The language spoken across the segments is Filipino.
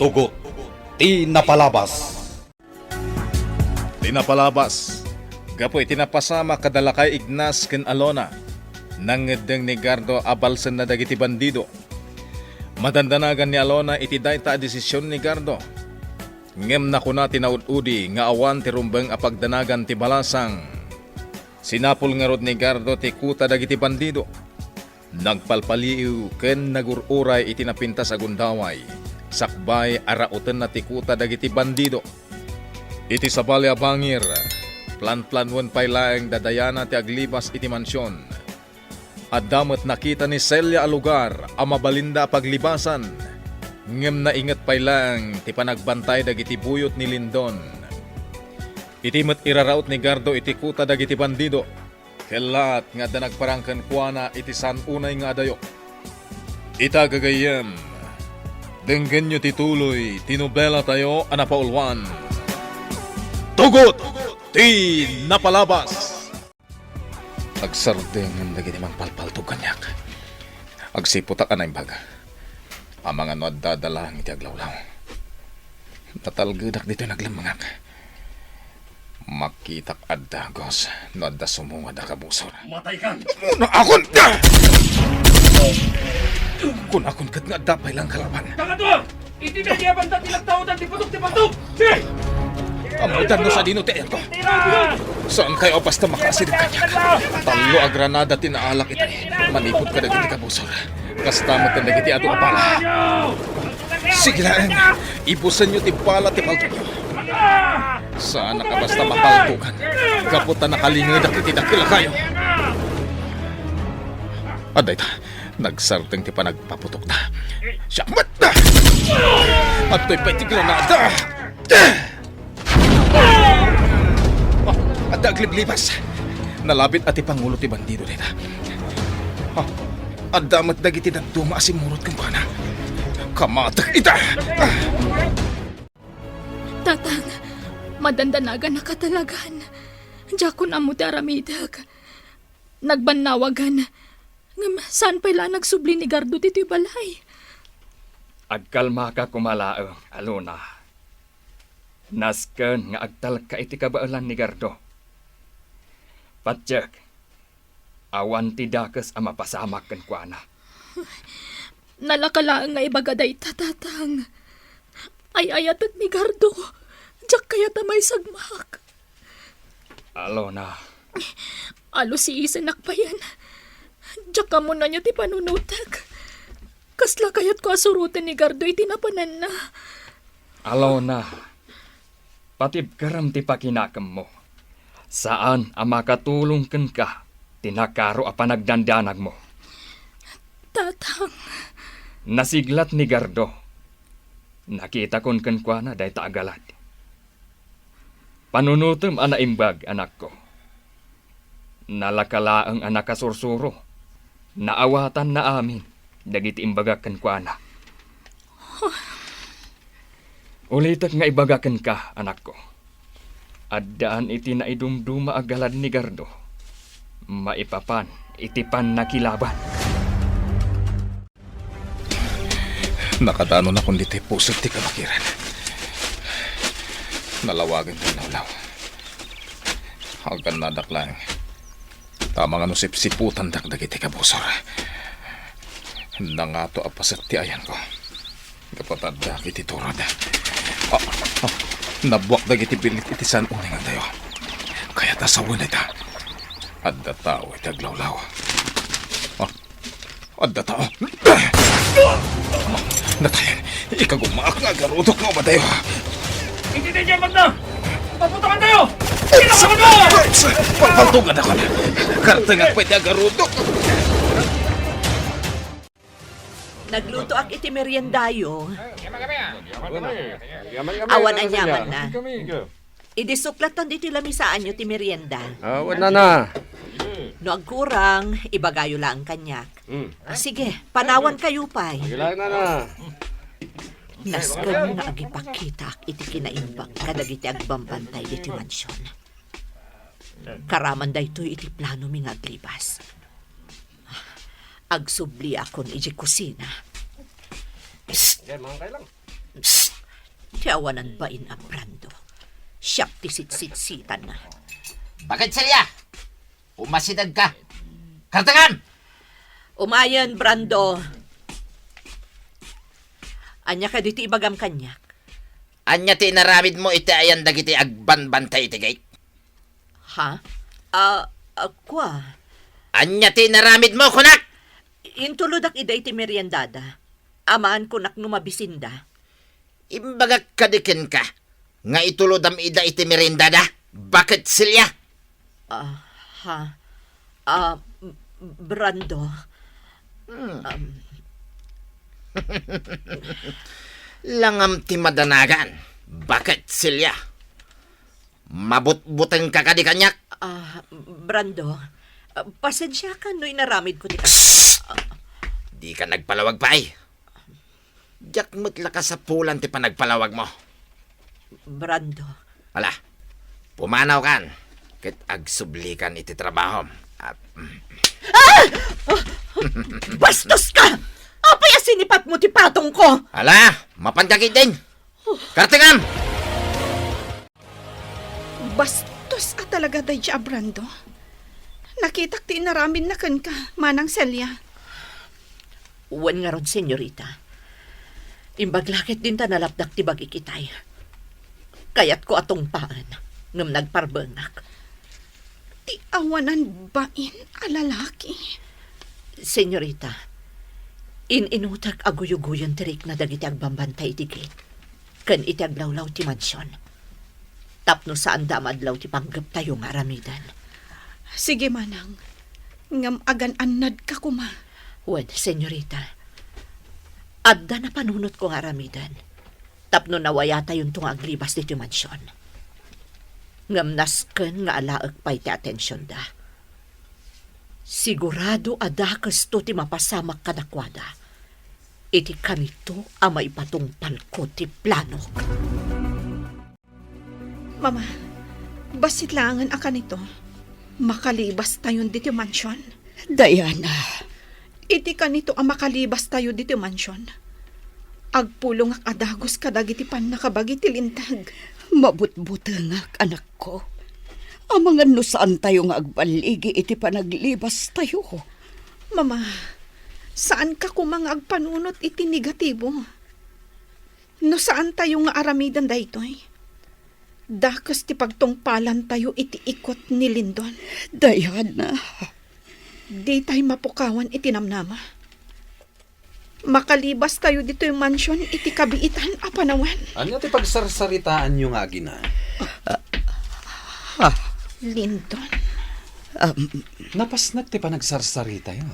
Tugot, tinapalabas. Tinapalabas. Gapoy tinapasama kadalakay Ignas ken Alona. Nangedeng ni Gardo abalsen na dagiti bandido. Madandanagan ni Alona iti dayta desisyon ni Gardo. Ngem na kuna tinaud-udi nga awan ti rumbeng apagdanagan ti balasang. Sinapol nga rod ni Gardo ti kuta dagiti bandido. Nagpalpaliw ken nagururay iti napinta sa gundaway. Sakbay arauten na ti kuta dagiti bandido. Iti sabali a bangir, plan-planwan pay laeng dadayana ti aglibas iti mansyon. At damat nakita ni Celia a lugar a mabalinda paglibasan. Ngem na ingat pay lang ti panagbantay dagiti buyot ni Lindon. Iti met iraraut ni Gardo iti kuta dagiti bandido. Kelat nga da nagparangken kuana iti sanunay nga adayo. Ita gagayem. Denggen nyo tituloy, tinubela tayo anapaulwan. Tugot! Tinapalabas! Agsardeng dagiti mangpalpaltog kanyak. Agsiputak anay baga. Ang mga nadadalang iti aglawlaw. Natalgadak dito naglamangak. Makitak adagos no adda sumunga da kabusor. Matay ka! Muna akon! Kung akon kat nga dapay lang kalaban. Kakadwa! Iti na niya banda tilagtao dan tipatok! Sige! Amutan no sa dino tiyan ko. Tira! Saan kayo basta makasilip kanyak? Talo a granada tinaalak ito. Manipot ka dagiti kabusor. Kastamat ang dagiti ato apala. Sige lang, ibusan nyo ti pala ti palto nyo. Saan ka basta mapaltukan? Kaputan nakalingid at itidakila kayo. Aday ta, nagsarteng ti panagpaputok na. Siyakmat na! At to'y pa'y ti granada! At agliblibas. Nalabit at ipangulo ti bandido nila. At damat dagiti nagduma asimurot kang kana. Kamatak ita! Tatang, madandanagan na katalagan. Diyakon amo ti aramidag. Nagbanawagan. Ngam, saan pala nagsubli ni Gardo dito'y balay? Agkalma ka kumalaang, Alona. Nasken nga agtal ka iti kabaalan ni Gardo. Patjek, awan ti dakes ang mapasamak kan kuana. Nalakalaang nga ibagaday tatang. Ay ayatot ni Gardo. Diyak kaya tamay sagmak. Alona. Alo si isanak pa yan. Diyak ka muna niya ti panunutag. Kasla kayat ko asurutan ni Gardo itinapanan na. Alona. Patib karam ti pakinakam mo. Saan ang makatulong ken ka, tinakaro a panagdandanag mo. Tatang. Nasiglat ni Gardo. Nakita kon ken kuana day taagalad. Panunutom ana imbag anak ko. Nalakala ang anak kasursuro. Naawatan na amin dagiti imbaga ken kuana. Ulitak nga ibagaken ka anak ko. Addaan iti na idumduma agalad ni Gardo. Maipapan, itipan na kilaban. Nakadano na kundi ti pusot ti kamakiran. Nalawagan ti lawlaw. Hanggang nadaklang. Tama nga no sipsiputan dagdag iti kabusor. Nangato apasat ti ayan ko. Kapatad iti turod. Nabuak dagiti bilit iti san uning tayo. Kaya tasawin ita. Adda tao iti aglawlaw. Adda tao. Natayan, ikagumaak nga garudok nga ba tayo? Hindi na dyan magna! Papuntakan tayo! Kinakamad mo! Pagpaltungan ako na. Karta nga pwede agarudok. Nagluto ak iti meriendayo. Awan ang yaman na. Idisuklatan dito lamisaan nyo ti merienda. Awan na. No agkurang, ibagayo lang kanyak. Sige, panawan kayo pa'y. Ilang na. Nasken nga agipakita ak iti kinaimbang kadagiti agbambantay diti mansyon. Karaman da ito iti plano mi nga aglibas. Agsubli akon iti kusina. Yan, mga kailang. Tiyawanan ba in Brando? Siyak tisit-sitsitan na. Bakit Celia? Umasidag ka. Kartangan! Umayan, Brando. Anya ka dito ibagam kanyak. Anya ti naramid mo iti ayan dagiti agbanbantay iti gate. Ha? Kwa? Anya ti naramid mo, kunak! Intuludak ida iti meriendada. Amaan ko nak numabisinda. Imbagak kadikin ka. Nga itulodam ida iti merindada. Bakit Celia? Brando. Langam ti madanagan. Bakit Celia? Mabutbuteng ka kadi kanyak. Brando. Pasensya ka no inaramid ko ti Di ka nagpalawag pa ay. Diyak mo't lakas sa pulan ti panagpalawag mo. Brando. Wala. Pumanaw kan. Kit agsublikan iti trabaho. At, Bastos ka! Apay sinipat mo ti patong ko! ala, mapandagit din. Kartingam! Bastos at talaga day siya, Brando. Nakitak ti inaramin na kan ka, manang Celia. Uwan nga ron, senyorita. Imbaglakit din ta nalapdak ti bagikitay. Kayat ko atong paan, ngam nagparbengak. Ti awanan bain alalaki. Senyorita, inutak aguyuguyon tirik na dagiti agbambantay iti gate. Kan iti aglawlaw ti mansyon. Tapno saan damadlaw ti panggap tayo nga aramidan. Sige, manang. Ngam agan-anad ka kuma. Wen, senyorita. Adda na panunot ko nga aramidan. Tapno nawayata yung tunga aglibas dito mansyon. Ngam nasken nga alaag pa iti atensyon da. Sigurado adakas to ti mapasamak kadakwada. Iti kanito amay patungpal ko ti plano. Mama, basit langan akan ito. Makalibas tayo dito mansyon. Diana, Iti kanito ang makalibas tayo dito mansyon. Agpulong ak adagos kadagiti pan nakabagi tilintag. mabutbutengak anak ko. Amangan no saan tayo nga agbaligi iti panaglibas tayo. Mama, saan ka kumang agpanunot iti negatibo? No saan tayo nga aramidan daytoy? Dakas ti pagtungpalan tayo iti ikot ni Lindon. Diana, Di tayo mapukawan iti namnama. Makalibas tayo dito yung mansyon iti kabiitan a panawan. Ano ti pagsarsaritaan nyo nga gina? Lindon. Napasnag ti panagsarsarita yun.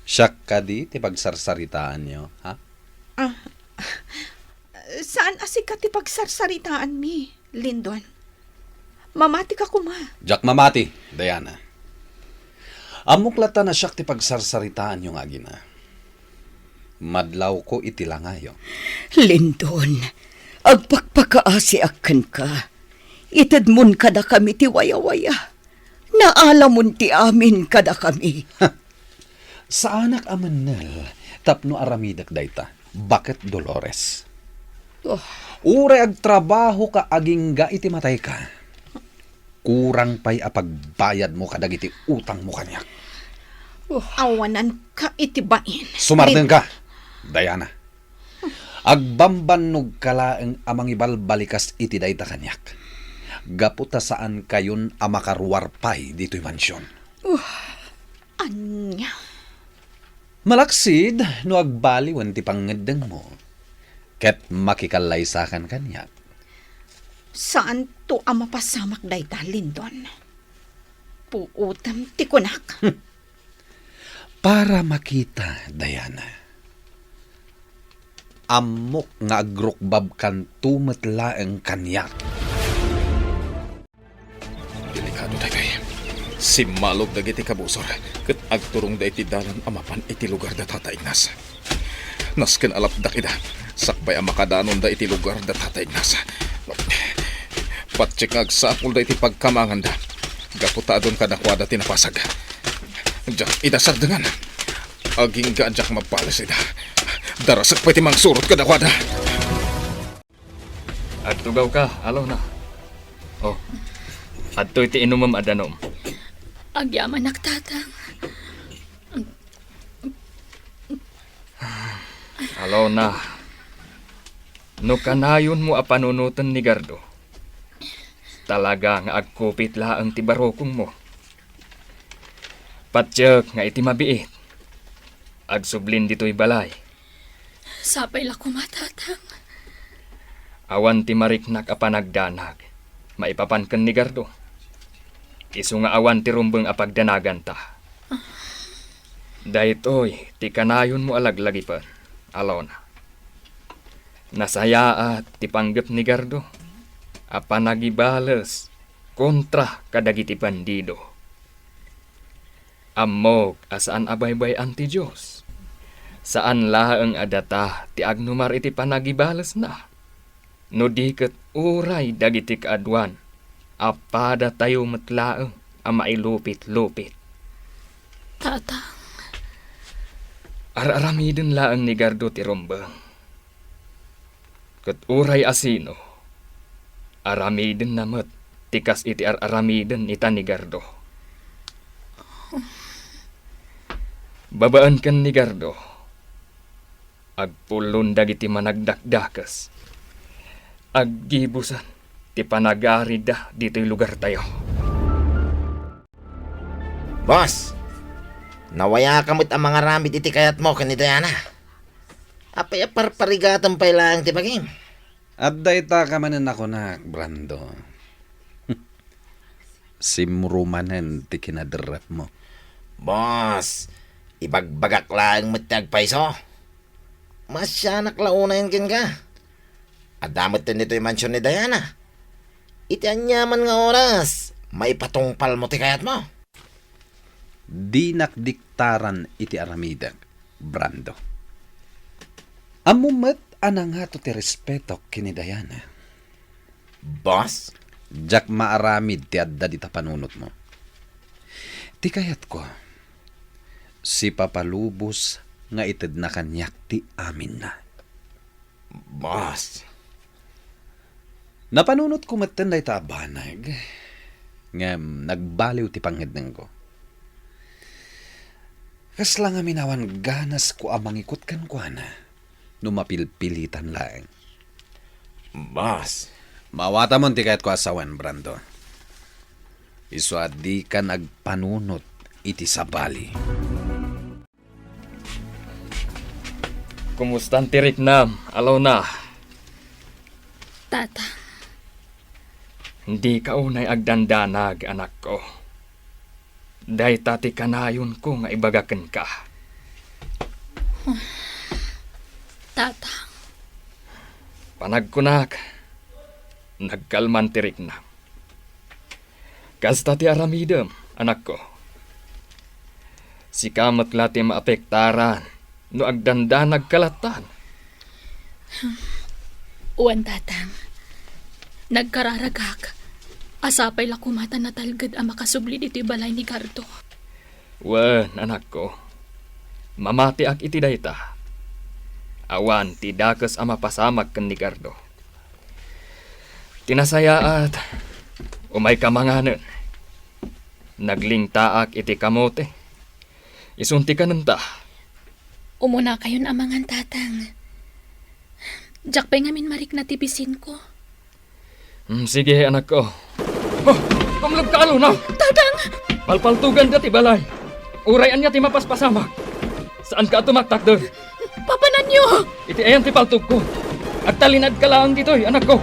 Siyak ka di ti pagsarsaritaan nyo, ha? Saan asikat ti pagsarsaritaan mi, Lindon? Mamati ka kuma. Jack mamati, Diana. Amuklata na siyak ti pagsarsaritaan yung agina. Madlaw ko itilangayo. Lindon, agpakpakaasi akan ka. Itadmon kada kami ti waya-waya. Naalamon ti amin kada kami. Sa anak amanel, tapno aramidak dayta. Bakit Dolores? Ure agtrabaho ka agingga iti matay ka. Kurang pa'y apagbayad mo kadag iti utang mo kanyak. Awanan ka itibain. Sumarteng ka, Diana. Agbambanog kalaeng amang ibalbalikas iti dayta kanyak. Gaputa saan kayon amakaruarpay dito'y mansyon. Anya. Malaksid no agbaliwan ti pangedeng mo. Ket makikalaysakan kanyak. Saan to ang mapasamak dayta, Lindon? Puutam ti kunak. Para makita, Diana. Amok nga agrukbab kan tumetlaeng kanyak. Delikado tayo kay. Si Malog dagiti kabusor. Kat agturong da iti dalan amapan iti lugar da Tata Ignas. Nasken alapdak ida. Sakbay ang makadanon da iti lugar da Tata Ignas. Patsik agsapul da iti pagkamangan da. Gaputadon kadakwada tinapasag. Diyak idasag dengan. Aging gaadyak mapalas ida. Darasak pa iti mang surot kadakwada. At tugaw ka, alaw na. Oh, at to iti inumam adanom. Agyaman tatang. Alaw na. No kanayon mo a panunutan ni Gardo. Talaga nga agkupit laang ti barokong mo. Patsyak nga iti mabiit. Agsublin dito'y balay. Sapay la kumatatang. Awan ti mariknak a panagdanag. Maipapanken ni Gardo. Isu nga awan ti rumbeng a pagdanagan ta. Daytoy, ti kanayon mo alaglagi pa. Alaw na. Nasaya at ti panggap ni Gardo. A panagibales kontra kadagiti bandido. Amog asaan abaybay anti Diyos. Saan laang adata ti agnumar iti panagibales na. No diket uray dagiti kaadwan. Apada tayo matlaang a mailupit-lupit. Tatang. Araramidin laang ni Gardo ti rumbeng. Ket uray asino. Aramidin namet tikas iti aramidin ita ni Gardo. Babaan kan ni Gardo. Agpulon dagiti managdakdakas. Aggibusan ti panagarida dito'y lugar tayo. Boss, nawaya kamot ang mga ramid iti kayat mo kan ni Diana. Apay parparigatan pa ilang ti bagim. At dayta ka manan ako na, Brando. Simrumanan ti kinaderap mo. Boss, ibagbagak lang matag paiso. Masyanak launa yan kin ka. Adamot din dito yung mansyon ni Diana. Iti anyaman nga oras, may patungpal mo ti kayat mo. Di nakdiktaran iti aramida, Brando. Amumet anang hato ti respeto kini Diana. Boss? Jak maaramid ti adda di tapanunot mo. Ti kayat ko, si papalubos nga ited na kanyak ti amin na. Boss? Napanunot ko maten day tabanag, nga nagbaliw ti panghedneng ko. Kasla nga minawan ganas ko amangikot kan ko na, numapilpilitan lang. Boss? Mawata mo ti kayat ko asawan, Brando. Iswadi ka nagpanunot iti sabali. Kumustan ti Riknam, alaw na. Tatang. Hindi ka unay agdandanag, anak ko. Day tati kanayon ko nga ibagaken ka. Tatang. Panagkunak, nagkalman ti Riknam. Kasta ti aramidem, anak ko. Si kamat lati maapektaran, no agdandanag kalatan. Uwan, tatang. Nagkararagak. Asapay la kumata na talgad ang makasubli dito balay ni Gardo. Wen, anak ko. Mamati ak iti dayta. Awan ti dakes ang mapasamag ken ni Gardo. Tinasaya at umay kamanganen. Naglingtaak iti kamote. Isunti ka nanta. Umuna kayon amangan, tatang. Jak pa'y ngamin marik na tibisin ko. Sige, anak ko. Oh, pamlag ka na! Tatang! Palpaltugan ka ti balay. Urayan niya ti mapaspasamag. Saan ka tumaktak doon? Papanan niyo! Iti ayan ti paltug ko. At talinad ka lang dito'y, anak ko.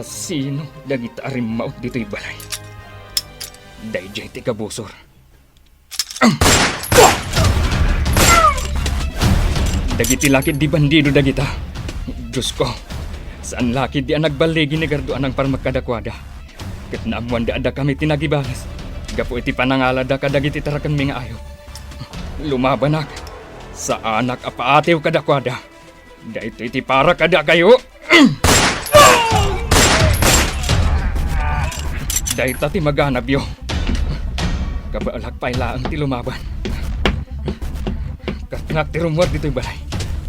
Sino dagit arimaut dito'y balay? Dayjay ti kabusor. Dagiti lakid di bandido dagita. Diyos ko, saan lakid di ang nagbaligi ni Gardo anang parmakadakwada? Kat naamuan da ada kami tinagibalas. Gapo iti panangalada kadagiti tarakan mga ayo. Lumabanak. Sa anak apaatew kadakwada. Da iti para kada kayo. Da ita ti maganab yo. Kabaalak pa ilaang ti lumaban. Kat nga ti rumor dito'y balay.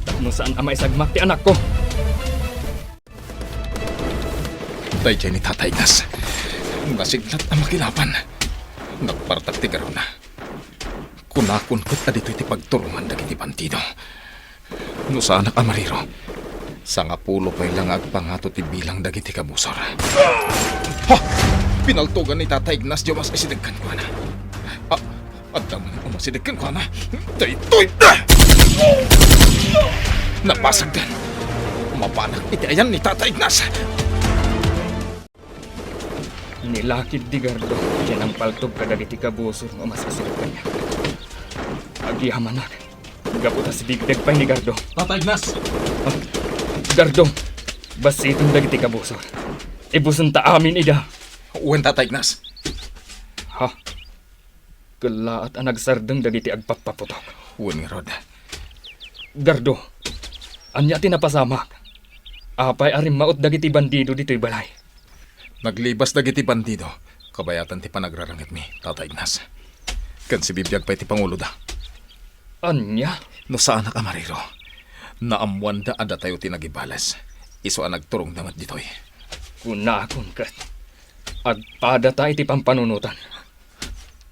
Tapno saan ama isagmak ti anak ko. Dahil ni Tatay Ignas. Nasiglat ang makilapan. Nagpartak ti garo na. Kunakon ko't adito iti pagturungan dagiti bandido. No sa anak amariro. Sa nga pulo pa'y lang agpangato ti bilang dagiti kabusor. Ha! Pinaltugan ni Tatay Ignas di mas isidagkan ko na. At naman umasidagkan ko na. Daytoy! Napasagdan. Mapanak iti ayan ni Tatay Ignas. Nilakid di Gardo, yan ang paltog kadagiti kabusor nga mas isidagkan niya. Agihamanak. Gaputa si Bigdeg pa ni Gardo. Tatay Ignas! Gardo, basitong dagiti kabusor. Ibusun ta amin ida. Uwan Tatay Ignas. Ha? Kalaat ang nagsardeng dagiti agpapaputok. Uwan nga Rod. Gardo, anya tinapasamak. Apay arim maot dagiti bandido dito'y balay. Naglibas dagiti bandido. Kabayatan ti panagrarangit mi, Tatay Ignas. Kan si bibiyag pa iti Pangulo da. Anya? No sa anak amariro. Naamuan da ada tayo tinagibales. Iso ang nagturong damat ditoy. Kunakon kat. Agpada tayo iti pampanunutan.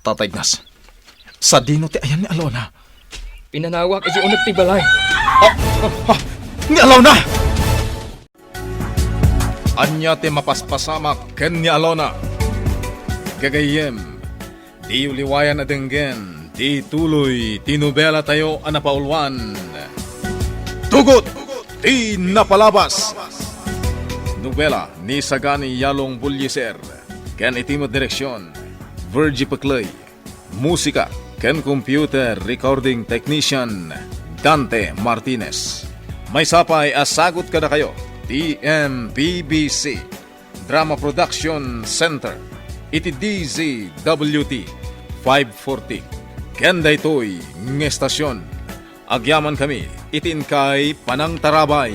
Tatay Ignas, sa dino ti ayan ni Alona. Pinanawak iti unag ti balay. Ni Alona! Anya ti mapaspasamak ken ni Alona. Gagayem, di uliwayan na denggen, di tuloy, tinubela tayo anapaulwan. Tugot, di napalabas. Nobela ni Sagani Yalong Bulyeser, ken itimo direksyon, Virgie Paclay. Musika, ken computer recording technician, Dante Martinez. May sapay asagot kada kayo, TMPBC, Drama Production Center, iti DZWT 540. Ken daytoy ng estasyon. Agyaman kami, itin kay Panang Tarabay.